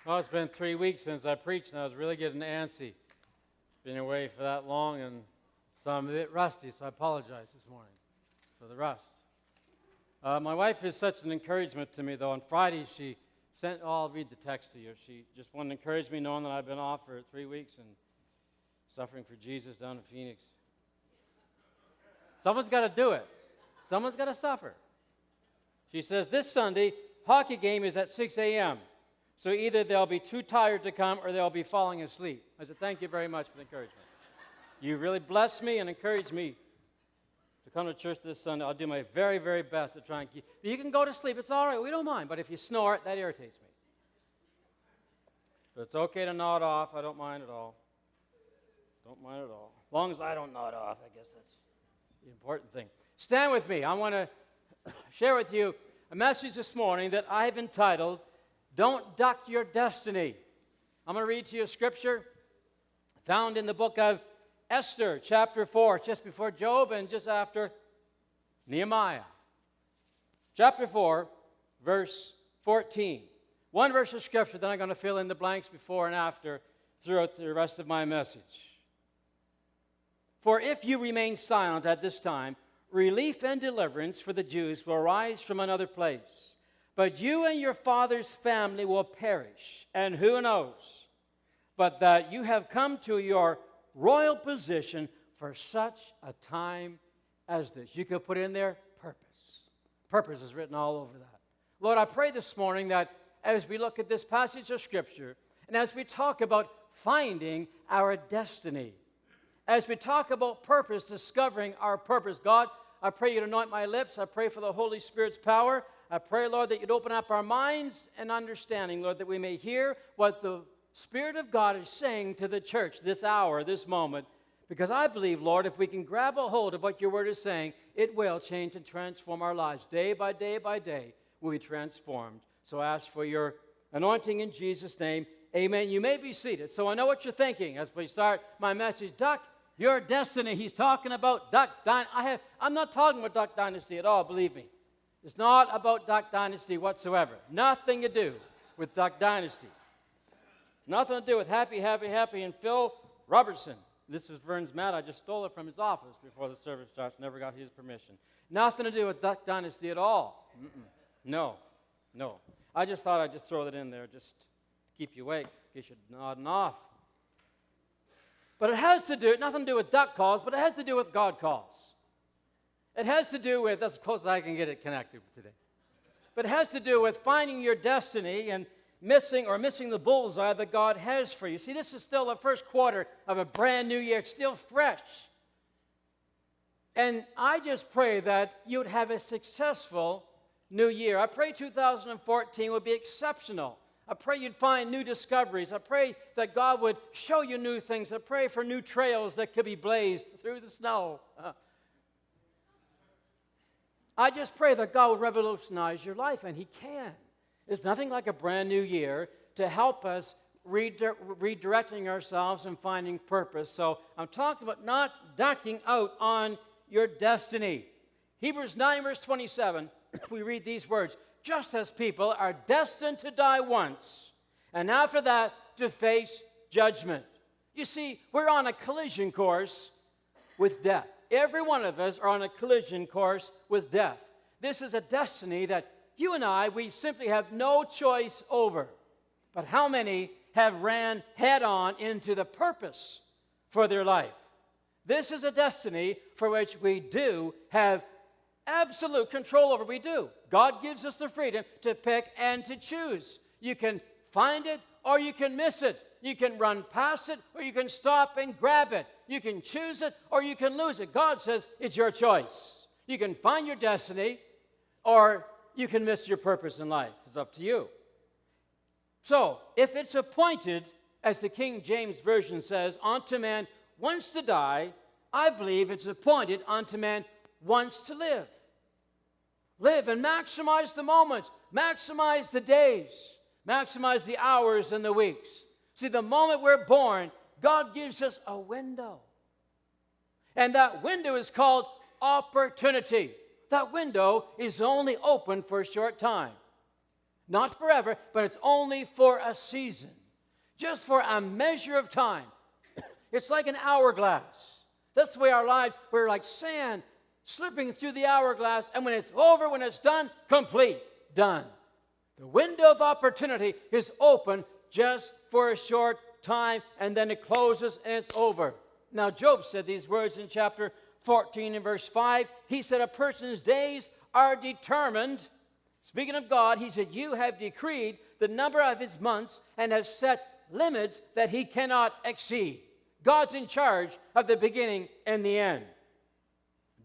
Well, it's been 3 weeks since I preached, and I was really getting antsy. Been away for that long, and so I'm a bit rusty, so I apologize this morning for the rust. My wife is such an encouragement to me, though. On Friday, she sent, I'll read the text to you. She just wanted to encourage me knowing that I've been off for 3 weeks and suffering for Jesus down in Phoenix. Someone's got to do it. Someone's got to suffer. She says, this Sunday, hockey game is at 6 a.m., so either they'll be too tired to come or they'll be falling asleep. I said, thank you very much for the encouragement. You really blessed me and encouraged me to come to church this Sunday. I'll do my very, very best to try and keep. You can go to sleep. It's all right. We don't mind. But if you snore, that irritates me. But it's okay to nod off. I don't mind at all. Don't mind at all. As long as I don't nod off, I guess that's the important thing. Stand with me. I want to share with you a message this morning that I have entitled, Don't Duck Your Destiny. I'm going to read to you a scripture found in the book of Esther, chapter 4, just before Job and just after Nehemiah. Chapter 4, verse 14. One verse of scripture, then I'm going to fill in the blanks before and after throughout the rest of my message. For if you remain silent at this time, relief and deliverance for the Jews will arise from another place. But you and your father's family will perish, and who knows, but that you have come to your royal position for such a time as this. You could put in there purpose. Purpose is written all over that. Lord, I pray this morning that as we look at this passage of Scripture, and as we talk about finding our destiny, as we talk about purpose, discovering our purpose, God, I pray you'd anoint my lips. I pray for the Holy Spirit's power. I pray, Lord, that you'd open up our minds and understanding, Lord, that we may hear what the Spirit of God is saying to the church this hour, this moment, because I believe, Lord, if we can grab a hold of what your word is saying, it will change and transform our lives. Day by day by day, we'll be transformed. So I ask for your anointing in Jesus' name. Amen. You may be seated. So I know what you're thinking as we start my message. Duck your destiny. He's talking about Duck Dynasty. I'm not talking about Duck Dynasty at all, believe me. It's not about Duck Dynasty whatsoever. Nothing to do with Duck Dynasty. Nothing to do with Happy, and Phil Robertson. This is Vern's mat. I just stole it from his office before the service starts. Never got his permission. Nothing to do with Duck Dynasty at all. No. I just thought I'd just throw that in there just to keep you awake, in case you're nodding off. But it has to do, nothing to do with duck calls, but it has to do with God calls. It has to do with, that's as close as I can get it connected today. But it has to do with finding your destiny and missing the bullseye that God has for you. See, this is still the first quarter of a brand new year. It's still fresh. And I just pray that you would have a successful new year. I pray 2014 would be exceptional. I pray you'd find new discoveries. I pray that God would show you new things. I pray for new trails that could be blazed through the snow. I just pray that God will revolutionize your life, and He can. There's nothing like a brand new year to help us redirecting ourselves and finding purpose. So I'm talking about not ducking out on your destiny. Hebrews 9, verse 27, we read these words, just as people are destined to die once, and after that to face judgment. You see, we're on a collision course with death. Every one of us are on a collision course with death. This is a destiny that you and I, we simply have no choice over. But how many have ran head-on into the purpose for their life? This is a destiny for which we do have absolute control over. We do. God gives us the freedom to pick and to choose. You can find it or you can miss it. You can run past it or you can stop and grab it. You can choose it or you can lose it. God says it's your choice. You can find your destiny or you can miss your purpose in life. It's up to you. So, if it's appointed, as the King James Version says, unto man once to die, I believe it's appointed unto man once to live. Live and maximize the moments, maximize the days, maximize the hours and the weeks. See, the moment we're born, God gives us a window. And that window is called opportunity. That window is only open for a short time. Not forever, but it's only for a season, just for a measure of time. It's like an hourglass. That's the way our lives, we're like sand slipping through the hourglass, and when it's over, when it's done, complete, done. The window of opportunity is open just for a short time, and then it closes and it's over. Now, Job said these words in chapter 14 and verse 5. He said, a person's days are determined. Speaking of God, he said, you have decreed the number of his months and have set limits that he cannot exceed. God's in charge of the beginning and the end.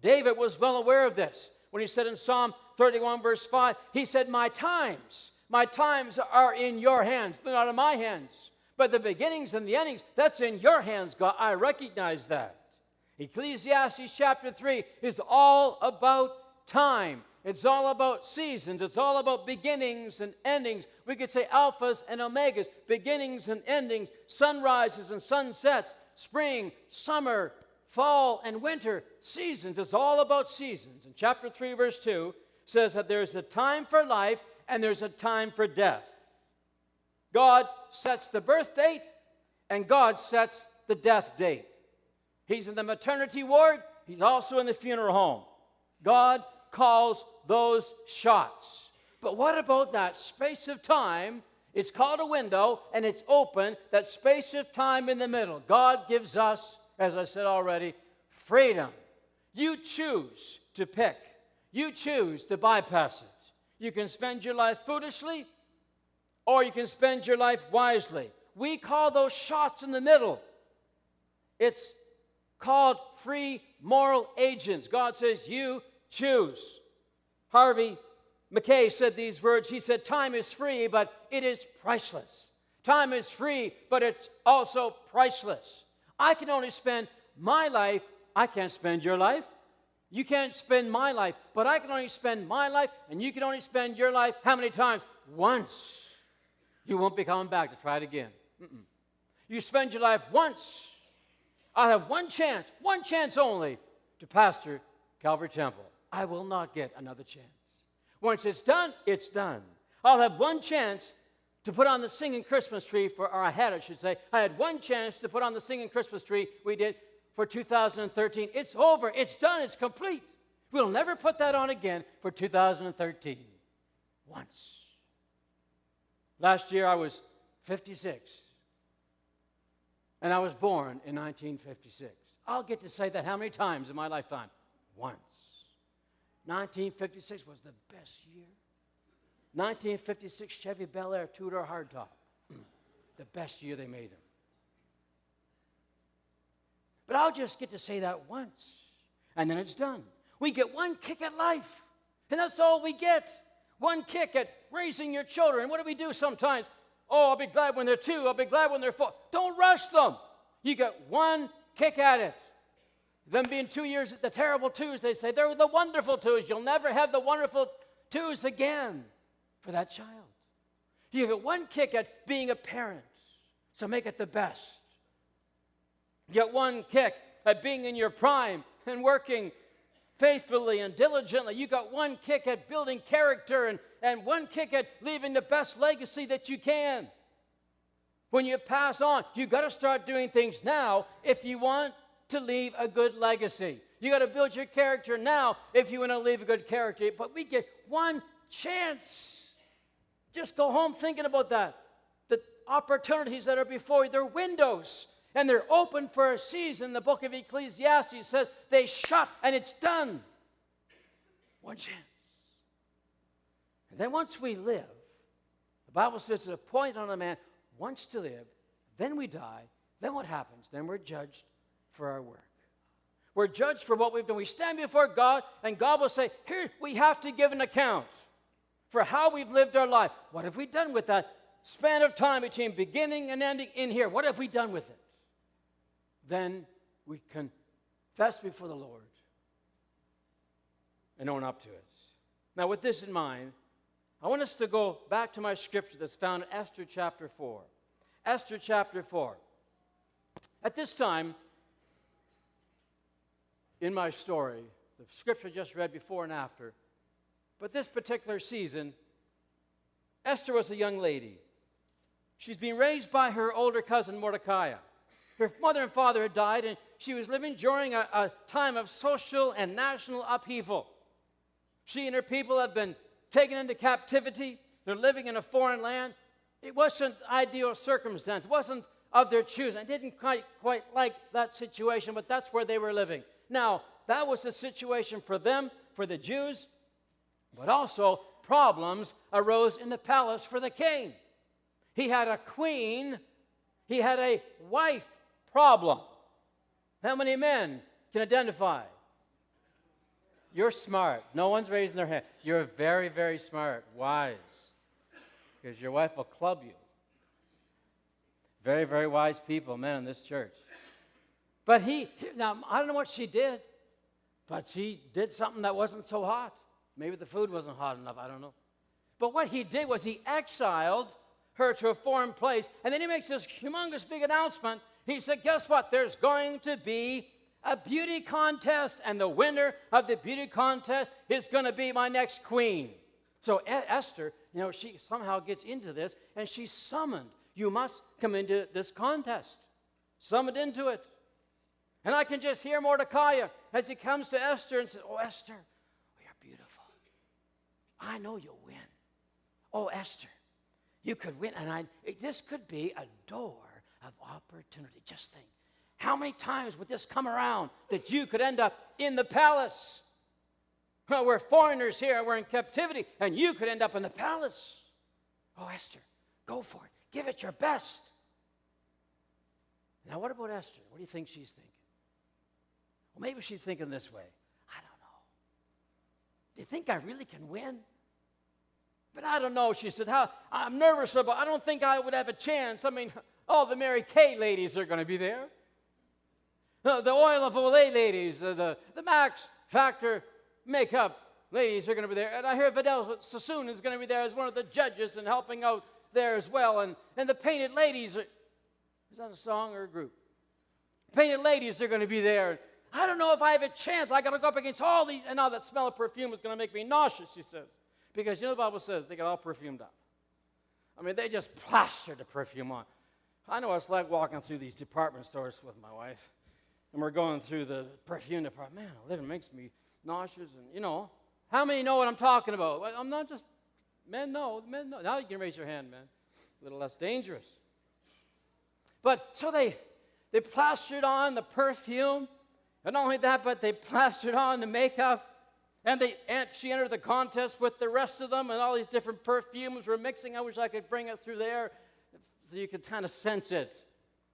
David was well aware of this when he said in Psalm 31 verse 5, he said, my times are in your hands. They're not in my hands. But the beginnings and the endings, that's in your hands, God. I recognize that. Ecclesiastes chapter 3 is all about time. It's all about seasons. It's all about beginnings and endings. We could say alphas and omegas, beginnings and endings, sunrises and sunsets, spring, summer, fall, and winter, seasons. It's all about seasons. And chapter 3, verse 2 says that there's a time for life and there's a time for death. God sets the birth date and God sets the death date. He's in the maternity ward. He's also in the funeral home. God calls those shots. But what about that space of time? It's called a window, and it's open, that space of time in the middle. God gives us, as I said already, freedom. You choose to pick. You choose to bypass it. You can spend your life foolishly, or you can spend your life wisely. We call those shots in the middle. It's called free moral agents. God says, you choose. Harvey Mackay said these words. He said, time is free, but it is priceless. Time is free, but it's also priceless. I can only spend my life. I can't spend your life. You can't spend my life, but I can only spend my life, and you can only spend your life how many times? Once. You won't be coming back to try it again. You spend your life once. I'll have one chance only to pastor Calvary Temple. I will not get another chance. Once it's done, it's done. I'll have one chance to put on the singing Christmas tree or I should say. I had one chance to put on the singing Christmas tree we did for 2013. It's over. It's done. It's complete. We'll never put that on again for 2013. Once. Last year I was 56. And I was born in 1956. I'll get to say that how many times in my lifetime? Once. 1956 was the best year. 1956 Chevy Bel Air two-door hardtop. The best year they made them. But I'll just get to say that once, and then it's done. We get one kick at life, and that's all we get. One kick at raising your children. What do we do sometimes? Oh, I'll be glad when they're 2. I'll be glad when they're 4. Don't rush them. You get one kick at it. Them being 2 years at the terrible 2s, they say, they're the wonderful 2s. You'll never have the wonderful 2s again for that child. You get one kick at being a parent, so make it the best. You get one kick at being in your prime and working faithfully and diligently. You got one kick at building character and one kick at leaving the best legacy that you can. When you pass on, you got to start doing things now if you want to leave a good legacy. You got to build your character now if you want to leave a good character. But we get one chance. Just go home thinking about that. The opportunities that are before you, they're windows. And they're open for a season. The book of Ecclesiastes says they shut and it's done. One chance. And then once we live, the Bible says there's a point on a man wants to live, then we die, then what happens? Then we're judged for our work. We're judged for what we've done. We stand before God, and God will say, here, we have to give an account for how we've lived our life. What have we done with that span of time between beginning and ending in here? What have we done with it? Then we confess before the Lord and own up to it. Now, with this in mind, I want us to go back to my scripture that's found in Esther chapter 4. Esther chapter 4. At this time, in my story, the scripture just read before and after, but this particular season, Esther was a young lady. She's being raised by her older cousin Mordecai. Her mother and father had died, and she was living during a time of social and national upheaval. She and her people have been taken into captivity. They're living in a foreign land. It wasn't ideal circumstance. It wasn't of their choosing. I didn't quite like that situation, but that's where they were living. Now, that was the situation for them, for the Jews, but also problems arose in the palace for the king. He had a queen. He had a wife problem. How many men can identify? You're smart. No one's raising their hand. You're very, very smart, wise, because your wife will club you. Very, very wise people, men in this church. But now, I don't know what she did, but she did something that wasn't so hot. Maybe the food wasn't hot enough, I don't know. But what he did was he exiled her to a foreign place, and then he makes this humongous big announcement. He said, guess what? There's going to be a beauty contest, and the winner of the beauty contest is going to be my next queen. So Esther, she somehow gets into this, and she's summoned. You must come into this contest. Summoned into it. And I can just hear Mordecai as he comes to Esther and says, oh, Esther, you're beautiful. I know you'll win. Oh, Esther, you could win. And this could be a door of opportunity. Just think, how many times would this come around that you could end up in the palace? Well, we're foreigners here. We're in captivity. And you could end up in the palace. Oh, Esther, go for it. Give it your best. Now, what about Esther? What do you think she's thinking? Well, maybe she's thinking this way. I don't know. Do you think I really can win? But I don't know, she said. I'm nervous about I don't think I would have a chance. I mean, all the Mary Kay ladies are going to be there. The Oil of Olay ladies, the Max Factor makeup ladies are going to be there. And I hear Vidal Sassoon is going to be there as one of the judges and helping out there as well. And the Painted Ladies, is that a song or a group? Painted Ladies are going to be there. I don't know if I have a chance. I got to go up against all these. And now that smell of perfume is going to make me nauseous, she says. Because the Bible says they get all perfumed up. I mean, they just plastered the perfume on. I know what it's like walking through these department stores with my wife. And we're going through the perfume department. Man, living makes me nauseous. And, how many know what I'm talking about? Well, I'm not just, men know. Now you can raise your hand, man. A little less dangerous. But so they plastered on the perfume. And not only that, but they plastered on the makeup. And she entered the contest with the rest of them, and all these different perfumes were mixing. I wish I could bring it through there so you could kind of sense it.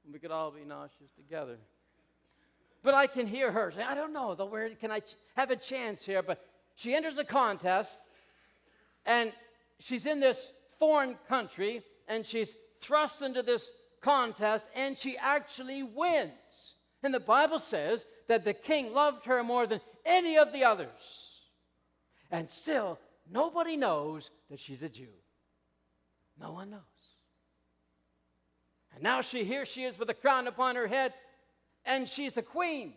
And we could all be nauseous together. But I can hear her say, I don't know, where can I have a chance here? But she enters the contest, and she's in this foreign country, and she's thrust into this contest, and she actually wins. And the Bible says that the king loved her more than any of the others. And still, nobody knows that she's a Jew. No one knows. And now here she is with a crown upon her head, and she's the queen.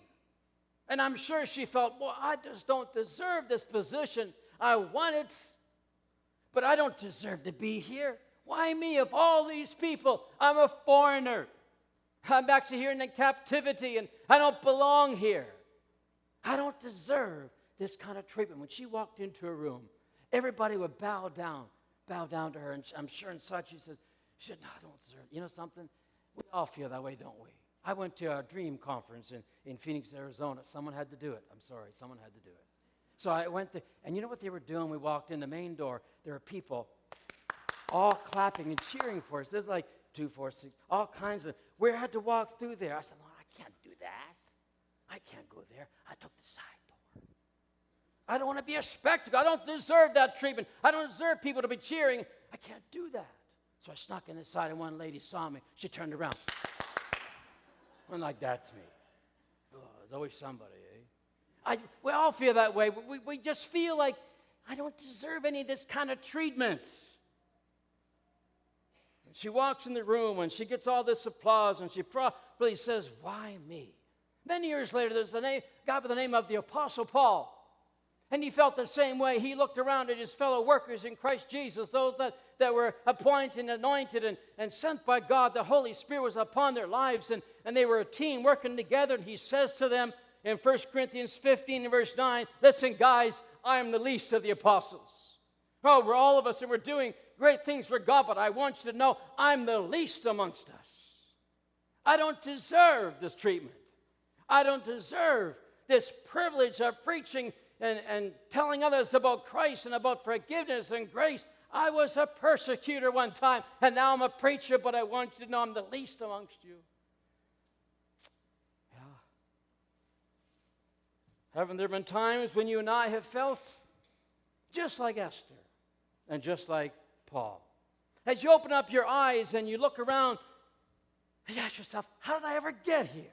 And I'm sure she felt, well, I just don't deserve this position. I want it, but I don't deserve to be here. Why me of all these people? I'm a foreigner. I'm actually here in captivity, and I don't belong here. I don't deserve this kind of treatment. When she walked into a room, everybody would bow down to her, and I'm sure inside she says, I don't deserve it. You know something? We all feel that way, don't we? I went to a dream conference in Phoenix, Arizona. Someone had to do it. I'm sorry, someone had to do it. So I went there, and you know what they were doing? We walked in the main door. There were people all clapping and cheering for us. There's like 2, 4, 6, all kinds of. We had to walk through there. I said, well, I can't do that. I can't go there. I took the side door. I don't want to be a spectacle. I don't deserve that treatment. I don't deserve people to be cheering. I can't do that. So I snuck in the side, and one lady saw me. She turned around. Went like that to me. Oh, there's always somebody, eh? We all feel that way. We just feel like, I don't deserve any of this kind of treatment. And she walks in the room, and she gets all this applause, and she probably says, why me? Many years later, there's a guy by the name of the Apostle Paul. And he felt the same way. He looked around at his fellow workers in Christ Jesus, those that were appointed and anointed and sent by God. The Holy Spirit was upon their lives, and they were a team working together. And he says to them in 1 Corinthians 15 and verse 9, listen, guys, I am the least of the apostles. Oh, we're all of us, and we're doing great things for God, but I want you to know I'm the least amongst us. I don't deserve this treatment. I don't deserve this privilege of preaching and telling others about Christ and about forgiveness and grace. I was a persecutor one time, and now I'm a preacher, but I want you to know I'm the least amongst you. Yeah. Haven't there been times when you and I have felt just like Esther and just like Paul? As you open up your eyes and you look around and you ask yourself, how did I ever get here?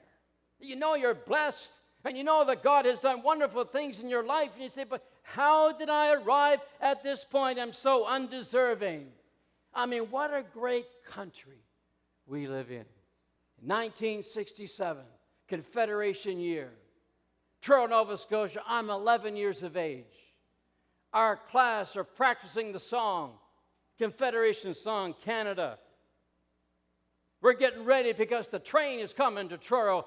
You know you're blessed, and you know that God has done wonderful things in your life, and you say, but how did I arrive at this point? I'm so undeserving. I mean, what a great country we live in. 1967, Confederation year. Truro, Nova Scotia, I'm 11 years of age. Our class are practicing the song, Confederation song, Canada. We're getting ready because the train is coming to Truro.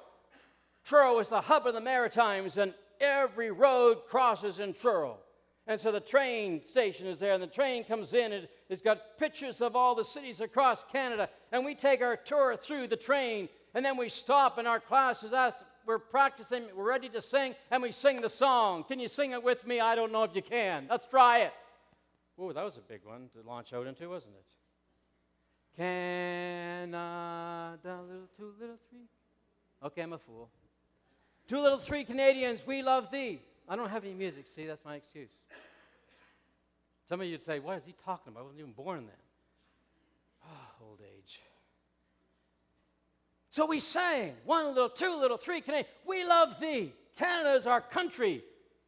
Truro is the hub of the Maritimes, and every road crosses in Truro. And so the train station is there, and the train comes in, and it's got pictures of all the cities across Canada. And we take our tour through the train, and then we stop, and our class is asked, we're practicing, we're ready to sing, and we sing the song. Can you sing it with me? I don't know if you can. Let's try it. Oh, that was a big one to launch out into, wasn't it? Canada, two little three. Okay, I'm a fool. 2 little 3 Canadians, we love thee. I don't have any music, see, that's my excuse. Some of you would say, what is he talking about? I wasn't even born then. Oh, old age. So we sang, 1 little, 2 little, 3 Canadians, we love thee. Canada is our country,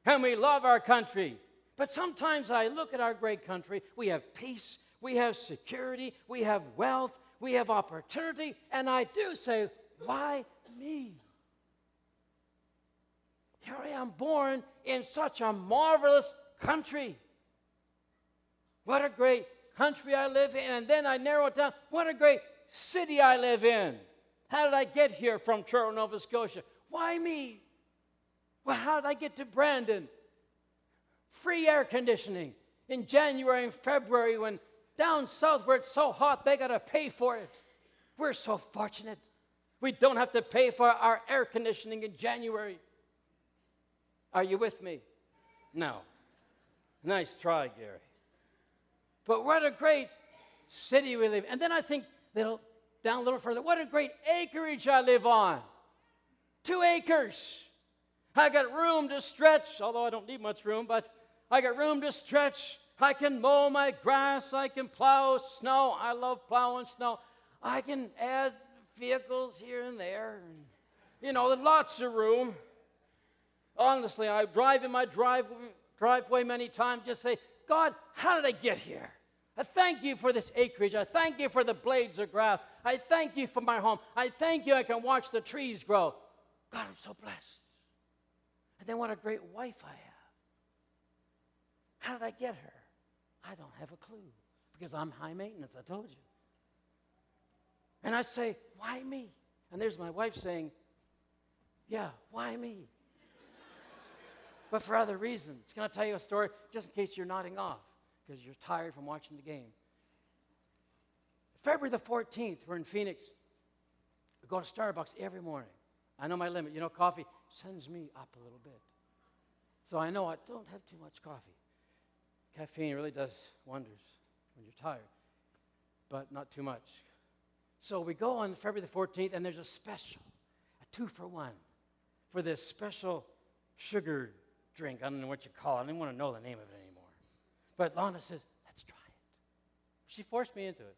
and we love our country. But sometimes I look at our great country, we have peace, we have security, we have wealth, we have opportunity, and I do say, why me? Here I am born in such a marvelous country. What a great country I live in. And then I narrow it down. What a great city I live in. How did I get here from Truro, Nova Scotia? Why me? Well, how did I get to Brandon? Free air conditioning in January and February, when down south where it's so hot, they got to pay for it. We're so fortunate. We don't have to pay for our air conditioning in January. Are you with me? No. Nice try, Gary. But what a great city we live in. And then I think down a little further, what a great acreage I live on. 2 acres. I got room to stretch, although I don't need much room, but I got room to stretch. I can mow my grass. I can plow snow. I love plowing snow. I can add vehicles here and there. And, there's lots of room. Honestly, I drive in my driveway many times, just say, God, how did I get here? I thank you for this acreage. I thank you for the blades of grass. I thank you for my home. I thank you I can watch the trees grow. God, I'm so blessed. And then what a great wife I have. How did I get her? I don't have a clue, because I'm high maintenance, I told you. And I say, why me? And there's my wife saying, yeah, why me? But for other reasons. Can I tell you a story, just in case you're nodding off, because you're tired from watching the game? February the 14th, we're in Phoenix. We go to Starbucks every morning. I know my limit. Coffee sends me up a little bit. So I know I don't have too much coffee. Caffeine really does wonders when you're tired, but not too much. So we go on February the 14th, and there's a special, a 2-for-1, for this special sugar drink. I don't know what you call it. I don't even want to know the name of it anymore. But Lana says, let's try it. She forced me into it.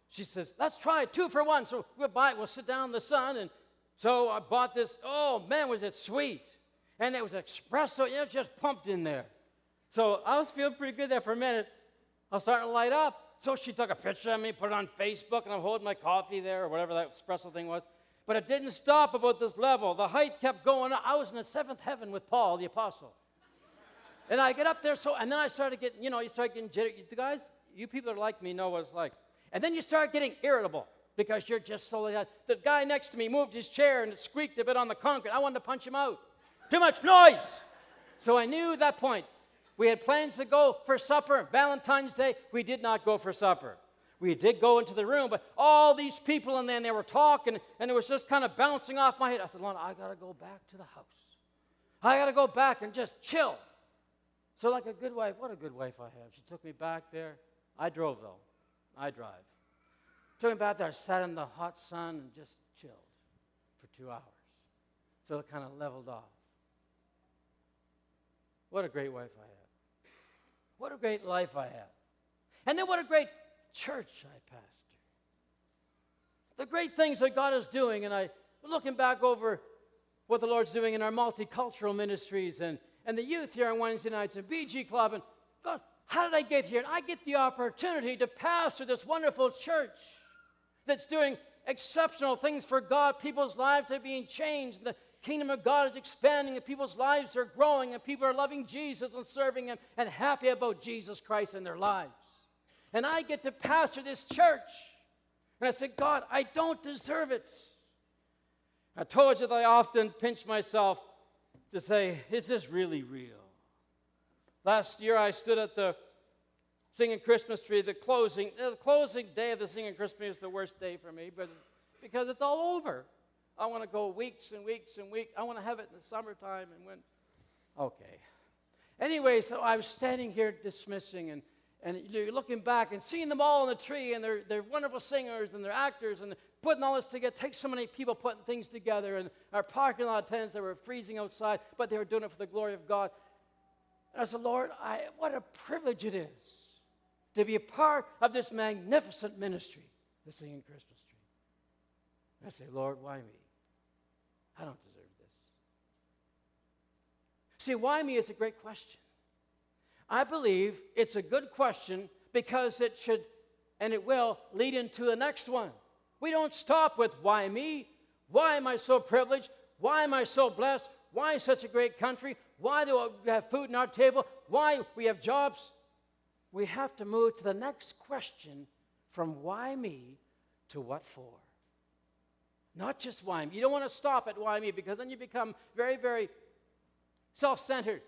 She says, let's try it, 2-for-1. So we'll buy it. We'll sit down in the sun. And so I bought this. Oh, man, was it sweet. And it was espresso. Just pumped in there. So I was feeling pretty good there for a minute. I was starting to light up. So she took a picture of me, put it on Facebook, and I'm holding my coffee there, or whatever that espresso thing was. But it didn't stop about this level. The height kept going up. I was in the 7th heaven with Paul, the apostle. And I get up there, and then I started getting, you start getting jittery. The guys, you people that are like me know what it's like. And then you start getting irritable because you're just so, the guy next to me moved his chair and it squeaked a bit on the concrete. I wanted to punch him out. Too much noise. So I knew at that point, we had plans to go for supper. Valentine's Day, we did not go for supper. We did go into the room, but all these people, and then they were talking, and it was just kind of bouncing off my head. I said, Lorna, I got to go back to the house. I got to go back and just chill. So like a good wife, what a good wife I have. She took me back there. I drove, though. I drive. Took me back there. I sat in the hot sun and just chilled for 2 hours. So it kind of leveled off. What a great wife I have. What a great life I have. And then what a great church I pastor. The great things that God is doing, and I looking back over what the Lord's doing in our multicultural ministries and the youth here on Wednesday nights and BG Club, and God, how did I get here? And I get the opportunity to pastor this wonderful church that's doing exceptional things for God. People's lives are being changed. The kingdom of God is expanding, and people's lives are growing, and people are loving Jesus and serving Him and happy about Jesus Christ in their lives. And I get to pastor this church. And I said, God, I don't deserve it. I told you that I often pinch myself to say, is this really real? Last year I stood at the Singing Christmas tree. The closing day of the Singing Christmas tree is the worst day for me, but because it's all over. I want to go weeks and weeks and weeks. I want to have it in the summertime okay. Anyway, so I was standing here dismissing, and you're looking back and seeing them all on the tree, and they're wonderful singers, and they're actors, and putting all this together. It takes so many people putting things together, and our parking lot attendants that were freezing outside, but they were doing it for the glory of God. And I said, Lord, what a privilege it is to be a part of this magnificent ministry, the Singing Christmas Tree. And I say, Lord, why me? I don't deserve this. See, why me is a great question. I believe it's a good question because it should, and it will, lead into the next one. We don't stop with why me? Why am I so privileged? Why am I so blessed? Why such a great country? Why do we have food on our table? Why we have jobs? We have to move to the next question from why me to what for. Not just why me. You don't want to stop at why me because then you become very, very self-centered.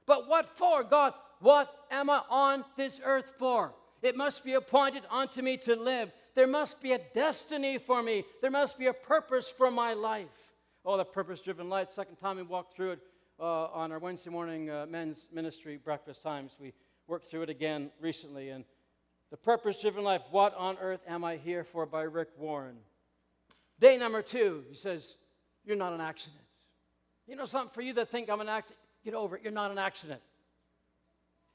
But what for, God? What am I on this earth for? It must be appointed unto me to live. There must be a destiny for me. There must be a purpose for my life. Oh, the purpose-driven life. Second time we walked through it on our Wednesday morning men's ministry breakfast times. We worked through it again recently. And the purpose-driven life, what on earth am I here for, by Rick Warren. Day number 2, he says, you're not an accident. You know something, for you that think I'm an accident, get over it. You're not an accident.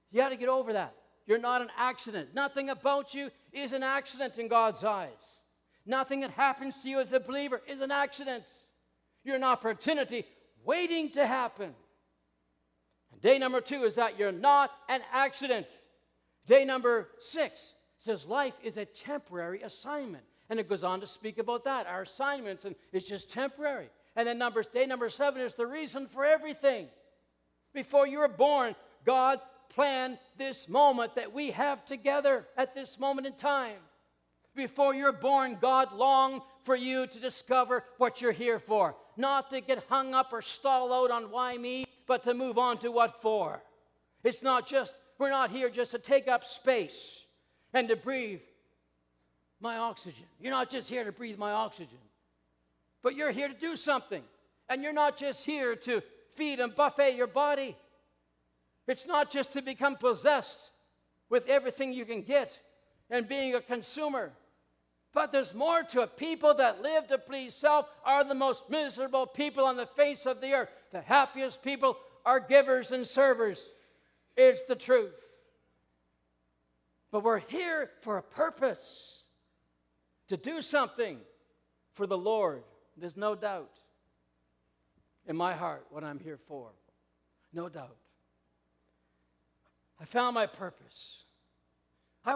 You got to get over that. You're not an accident. Nothing about you is an accident in God's eyes. Nothing that happens to you as a believer is an accident. You're an opportunity waiting to happen. And day number 2 is that you're not an accident. Day number 6 says life is a temporary assignment. And it goes on to speak about that, our assignments, and it's just temporary. And then day number 7 is the reason for everything. Before you were born, God planned this moment that we have together at this moment in time. Before you're born, God longed for you to discover what you're here for. Not to get hung up or stall out on why me, but to move on to what for. It's not just, we're not here just to take up space and to breathe my oxygen. You're not just here to breathe my oxygen, but you're here to do something. And you're not just here to feed and buffet your body. It's not just to become possessed with everything you can get and being a consumer. But there's more to it. People that live to please self are the most miserable people on the face of the earth. The happiest people are givers and servers. It's the truth. But we're here for a purpose. To do something for the Lord. There's no doubt in my heart what I'm here for. No doubt. I found my purpose. I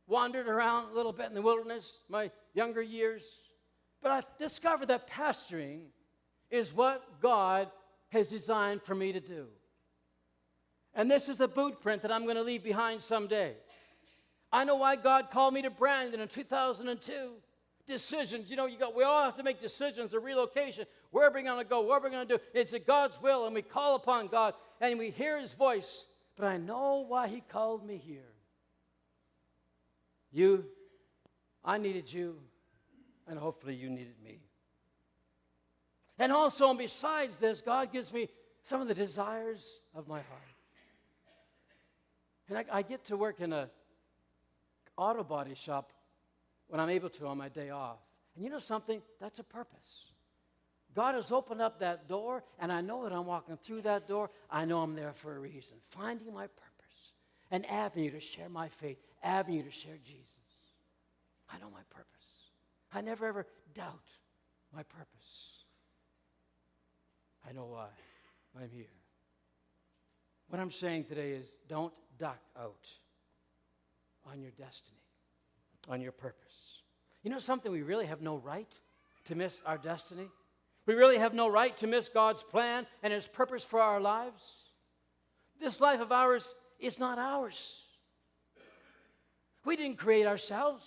wandered around a little bit in the wilderness, my younger years, but I discovered that pastoring is what God has designed for me to do. And this is the boot print that I'm going to leave behind someday. I know why God called me to Brandon in 2002. Decisions, we all have to make decisions, a relocation. Where are we going to go? What are we going to do? It's God's will, and we call upon God, and we hear His voice. But I know why He called me here. I needed you, and hopefully you needed me. And also, and besides this, God gives me some of the desires of my heart. And I get to work in an auto body shop when I'm able to on my day off. And you know something? That's a purpose. God has opened up that door, and I know that I'm walking through that door. I know I'm there for a reason. Finding my purpose, an avenue to share my faith, avenue to share Jesus. I know my purpose. I never ever doubt my purpose. I know why I'm here. What I'm saying today is don't duck out on your destiny, on your purpose. You know something? We really have no right to miss our destiny. We really have no right to miss God's plan and His purpose for our lives. This life of ours is not ours. We didn't create ourselves.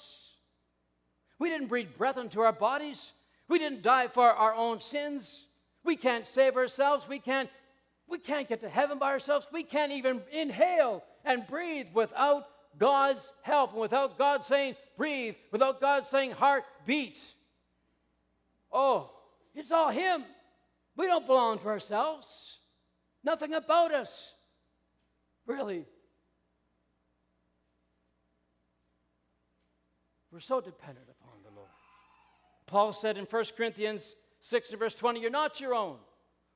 We didn't breathe breath into our bodies. We didn't die for our own sins. We can't save ourselves. We can't get to heaven by ourselves. We can't even inhale and breathe without God's help, and without God saying breathe, without God saying heart beat. Oh, it's all Him. We don't belong to ourselves. Nothing about us. Really. We're so dependent upon the Lord. Paul said in 1 Corinthians 6 and verse 20, you're not your own.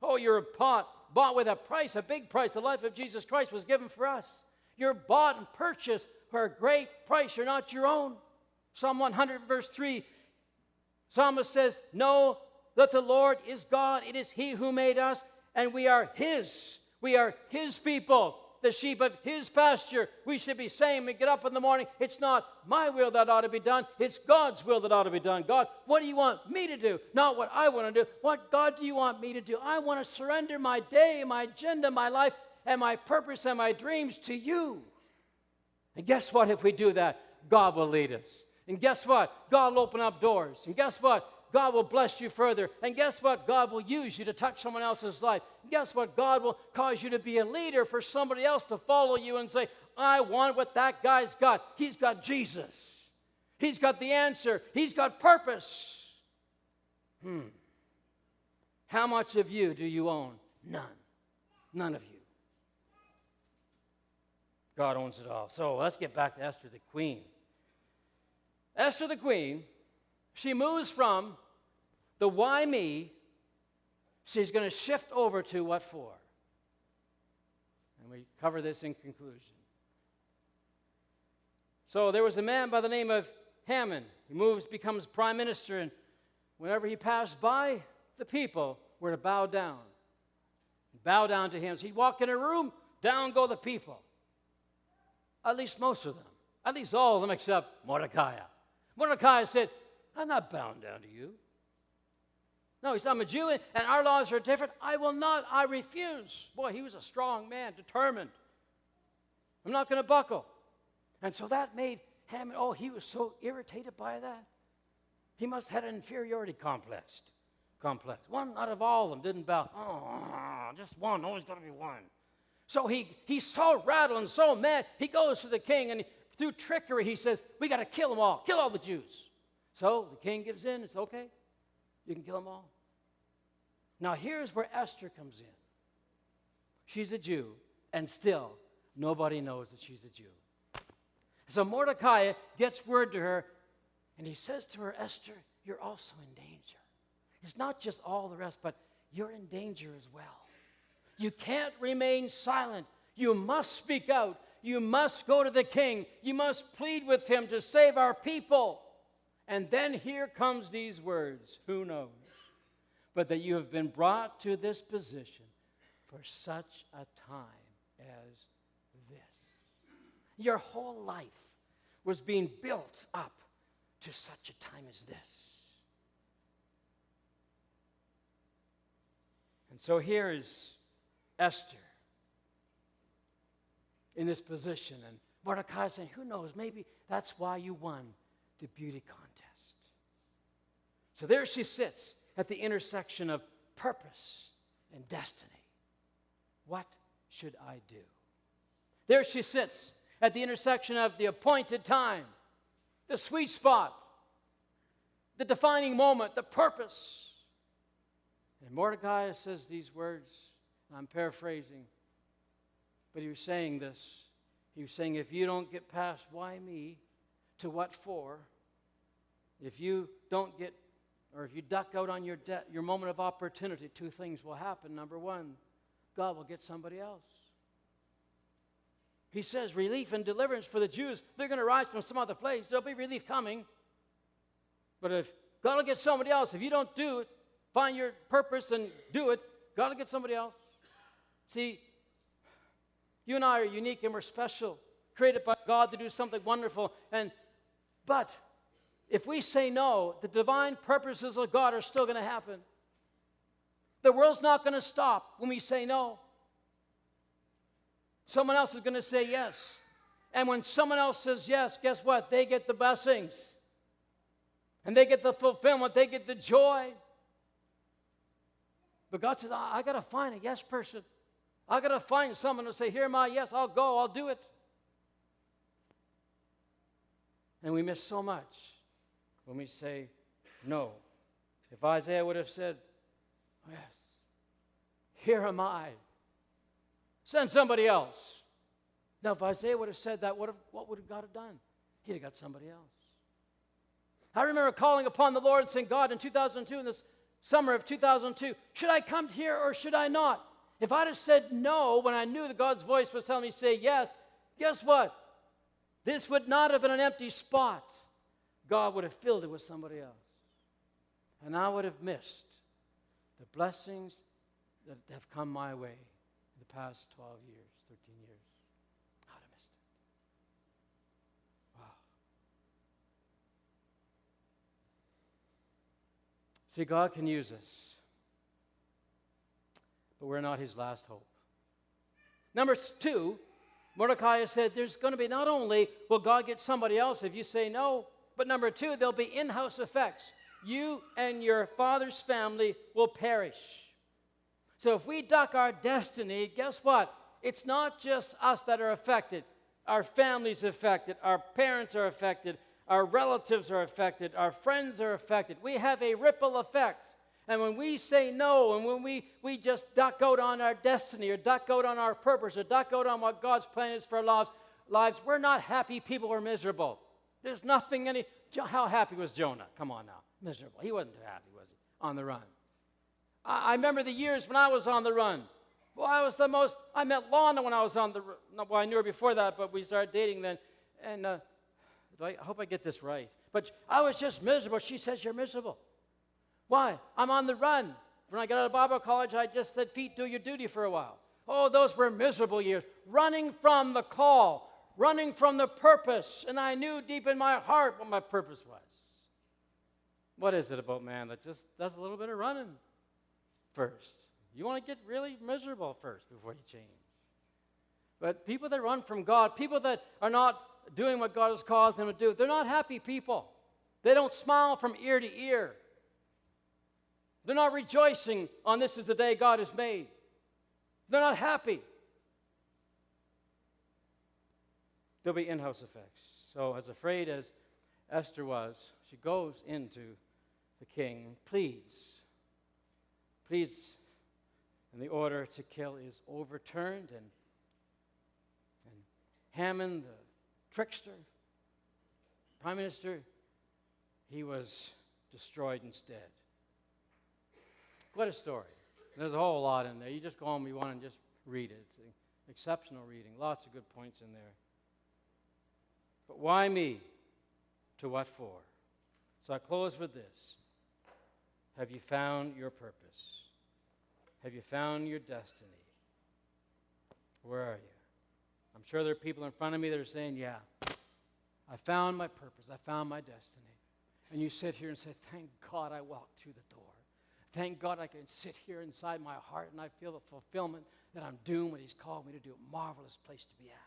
Oh, you're bought with a price, a big price. The life of Jesus Christ was given for us. You're bought and purchased for a great price. You're not your own. Psalm 100 verse 3, Psalmist says, know that the Lord is God. It is He who made us, and we are His. We are His people, the sheep of His pasture. We should be saying, we get up in the morning, it's not my will that ought to be done, it's God's will that ought to be done. God, what do you want me to do? Not what I want to do. What, God, do you want me to do? I want to surrender my day, my agenda, my life, and my purpose and my dreams to you. And guess what? If we do that, God will lead us. And guess what? God will open up doors. And guess what? God will bless you further. And guess what? God will use you to touch someone else's life. And guess what? God will cause you to be a leader for somebody else to follow you and say, I want what that guy's got. He's got Jesus. He's got the answer. He's got purpose. How much of you do you own? None. None of you. God owns it all. So let's get back to Esther the queen. Esther the queen, she moves from the why me, she's going to shift over to what for. And we cover this in conclusion. So there was a man by the name of Haman. He becomes prime minister, and whenever he passed by, the people were to bow down. Bow down to him. So he'd walk in a room, down go the people. At least most of them. At least all of them except Mordecai. Mordecai said, I'm not bound down to you. No, he said, I'm a Jew, and our laws are different. I will not. I refuse. Boy, he was a strong man, determined. I'm not going to buckle. And so that made Haman, he was so irritated by that. He must have had an inferiority complex. One out of all of them didn't bow. Just one. Always got to be one. So he's so rattled and so mad, he goes to the king, and through trickery, he says, we got to kill them all. Kill all the Jews. So the king gives in. It's okay. You can kill them all. Now, here's where Esther comes in. She's a Jew, and still nobody knows that she's a Jew. So Mordecai gets word to her, and he says to her, Esther, you're also in danger. It's not just all the rest, but you're in danger as well. You can't remain silent. You must speak out. You must go to the king. You must plead with him to save our people. And then here comes these words, who knows? But that you have been brought to this position for such a time as this. Your whole life was being built up to such a time as this. And so here is Esther in this position. And Mordecai is saying, who knows, maybe that's why you won the beauty contest. So there she sits at the intersection of purpose and destiny. What should I do? There she sits at the intersection of the appointed time, the sweet spot, the defining moment, the purpose. And Mordecai says these words, I'm paraphrasing, but he was saying this. He was saying, if you don't get past why me to what for, if you don't get, or if you duck out on your moment of opportunity, two things will happen. Number one, God will get somebody else. He says relief and deliverance for the Jews, they're going to rise from some other place. There'll be relief coming. But if God will get somebody else, if you don't do it, find your purpose and do it, God will get somebody else. See, you and I are unique and we're special, created by God to do something wonderful. But if we say no, the divine purposes of God are still going to happen. The world's not going to stop when we say no. Someone else is going to say yes. And when someone else says yes, guess what? They get the blessings. And they get the fulfillment. They get the joy. But God says, I got to find a yes person. I got to find someone to say, here my yes, I'll go, I'll do it. And we miss so much when we say no. If Isaiah would have said, yes, here am I, send somebody else. Now, if Isaiah would have said that, what would God have done? He'd have got somebody else. I remember calling upon the Lord and saying, God, in 2002, in this summer of 2002, should I come here or should I not? If I'd have said no when I knew that God's voice was telling me to say yes, guess what? This would not have been an empty spot. God would have filled it with somebody else. And I would have missed the blessings that have come my way in the past 12 years, 13 years. I would have missed it. Wow. See, God can use us, but we're not his last hope. Number two, Mordecai said there's going to be not only will God get somebody else if you say no, but number two, there'll be in-house effects. You and your father's family will perish. So if we duck our destiny, guess what? It's not just us that are affected. Our family's affected. Our parents are affected. Our relatives are affected. Our friends are affected. We have a ripple effect. And when we say no, and when we just duck out on our destiny, or duck out on our purpose, or duck out on what God's plan is for our lives, we're not happy people, we're miserable. There's nothing how happy was Jonah? Come on now. Miserable. He wasn't too happy, was he? On the run. I remember the years when I was on the run. Well, I met Lana when I was on the run. Well, I knew her before that, but we started dating then. And I hope I get this right. But I was just miserable. She says, you're miserable. Why? I'm on the run. When I got out of Bible college, I just said, feet, do your duty for a while. Oh, those were miserable years. Running from the call. Running from the purpose. And I knew deep in my heart what my purpose was. What is it about man that just does a little bit of running first? You want to get really miserable first before you change. But people that run from God, people that are not doing what God has called them to do, they're not happy people. They don't smile from ear to ear. They're not rejoicing on this is the day God has made. They're not happy. There'll be in-house effects. So as afraid as Esther was, she goes into the king and pleads, and the order to kill is overturned, and Haman, the trickster, prime minister, he was destroyed instead. What a story. There's a whole lot in there. You just go home, you want to just read it. It's an exceptional reading. Lots of good points in there. But why me? To what for? So I close with this. Have you found your purpose? Have you found your destiny? Where are you? I'm sure there are people in front of me that are saying, yeah, I found my purpose. I found my destiny. And you sit here and say, thank God I walked through the door. thank God I can sit here inside my heart and I feel the fulfillment that I'm doing what He's called me to do. A marvelous place to be at.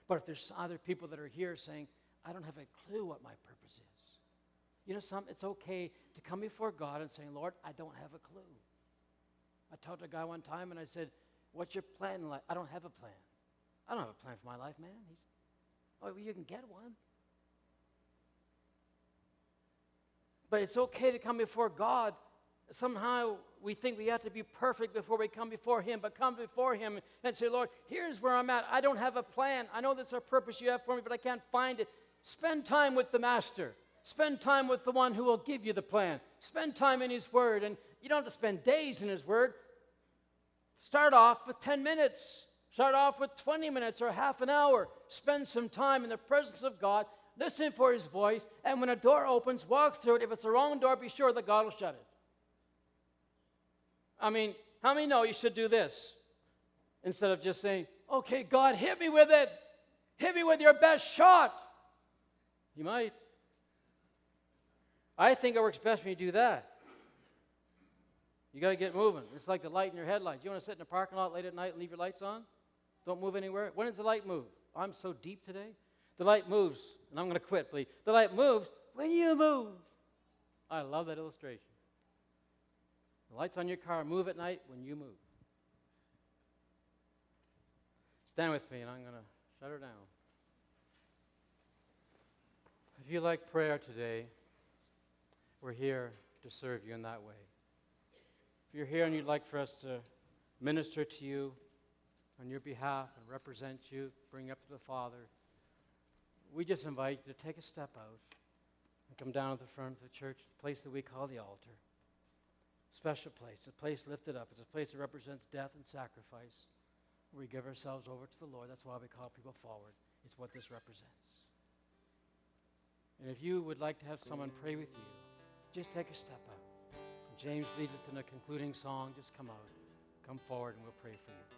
But if there's other people that are here saying, I don't have a clue what my purpose is. You know, it's okay to come before God and say, Lord, I don't have a clue. I talked to a guy one time and I said, what's your plan in life? I don't have a plan. I don't have a plan for my life, man. He said, oh, well, you can get one. But it's okay to come before God. Somehow we think we have to be perfect before we come before Him, but come before Him and say, Lord, here's where I'm at. I don't have a plan. I know that's a purpose you have for me, but I can't find it. Spend time with the Master. Spend time with the one who will give you the plan. Spend time in His Word. And you don't have to spend days in His Word. Start off with 10 minutes. Start off with 20 minutes or half an hour. Spend some time in the presence of God. Listen for His voice. And when a door opens, walk through it. If it's the wrong door, be sure that God will shut it. I mean, how many know you should do this? Instead of just saying, okay, God, hit me with it. Hit me with your best shot. You might. I think it works best when you do that. You got to get moving. It's like the light in your headlights. You want to sit in the parking lot late at night and leave your lights on? Don't move anywhere. When does the light move? I'm so deep today. The light moves, and I'm going to quit, please. The light moves when you move. I love that illustration. The lights on your car move at night when you move. Stand with me, and I'm going to shut her down. If you like prayer today, we're here to serve you in that way. If you're here and you'd like for us to minister to you on your behalf and represent you, bring you up to the Father, we just invite you to take a step out and come down to the front of the church, the place that we call the altar. Special place, a place lifted up. It's a place that represents death and sacrifice. We give ourselves over to the Lord. That's why we call people forward. It's what this represents. And if you would like to have someone pray with you, just take a step out. James leads us in a concluding song. Just come out. Come forward and we'll pray for you.